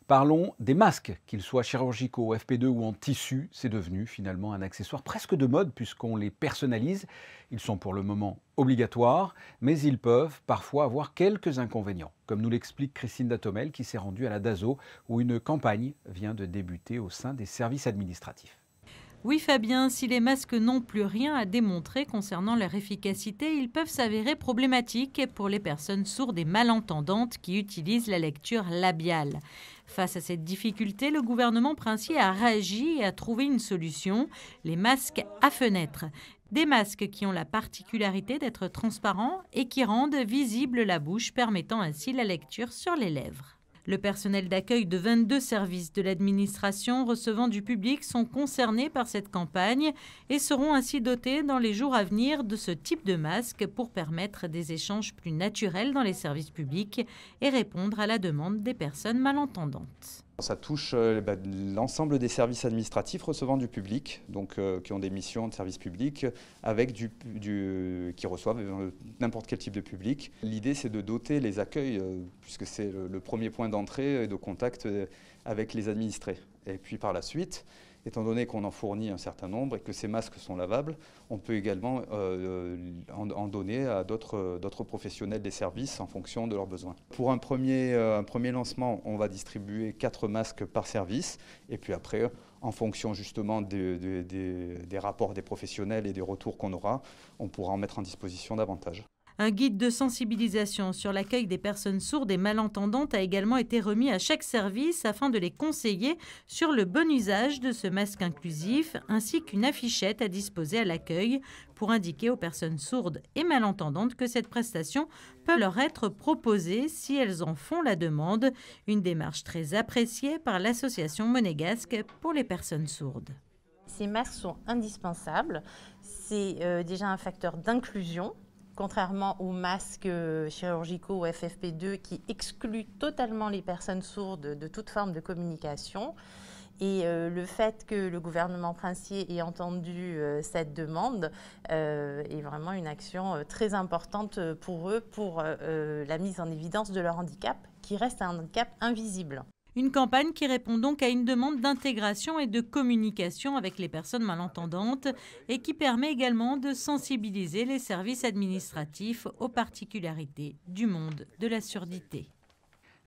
Parlons des masques, qu'ils soient chirurgicaux, FP2 ou en tissu. C'est devenu finalement un accessoire presque de mode puisqu'on les personnalise. Ils sont pour le moment obligatoires, mais ils peuvent parfois avoir quelques inconvénients, comme nous l'explique Christine Datomel qui s'est rendue à la DASO où une campagne vient de débuter au sein des services administratifs. Oui Fabien, si les masques n'ont plus rien à démontrer concernant leur efficacité, ils peuvent s'avérer problématiques pour les personnes sourdes et malentendantes qui utilisent la lecture labiale. Face à cette difficulté, le gouvernement princier a réagi et a trouvé une solution, les masques à fenêtre. Des masques qui ont la particularité d'être transparents et qui rendent visible la bouche, permettant ainsi la lecture sur les lèvres. Le personnel d'accueil de 22 services de l'administration recevant du public sont concernés par cette campagne et seront ainsi dotés dans les jours à venir de ce type de masque pour permettre des échanges plus naturels dans les services publics et répondre à la demande des personnes malentendantes. Ça touche l'ensemble des services administratifs recevant du public, donc qui ont des missions de service public, avec qui reçoivent n'importe quel type de public. L'idée, c'est de doter les accueils, puisque c'est le premier point d'entrée et de contact avec les administrés. Et puis par la suite, étant donné qu'on en fournit un certain nombre et que ces masques sont lavables, on peut également en donner à d'autres professionnels des services en fonction de leurs besoins. Pour un premier lancement, on va distribuer 4 masques par service et puis après, en fonction justement des rapports des professionnels et des retours qu'on aura, on pourra en mettre en disposition davantage. Un guide de sensibilisation sur l'accueil des personnes sourdes et malentendantes a également été remis à chaque service afin de les conseiller sur le bon usage de ce masque inclusif, ainsi qu'une affichette à disposer à l'accueil pour indiquer aux personnes sourdes et malentendantes que cette prestation peut leur être proposée si elles en font la demande, une démarche très appréciée par l'association monégasque pour les personnes sourdes. Ces masques sont indispensables, c'est déjà un facteur d'inclusion. Contrairement aux masques chirurgicaux ou FFP2 qui excluent totalement les personnes sourdes de toute forme de communication. Et le fait que le gouvernement princier ait entendu cette demande est vraiment une action très importante pour eux, pour la mise en évidence de leur handicap, qui reste un handicap invisible. Une campagne qui répond donc à une demande d'intégration et de communication avec les personnes malentendantes et qui permet également de sensibiliser les services administratifs aux particularités du monde de la surdité.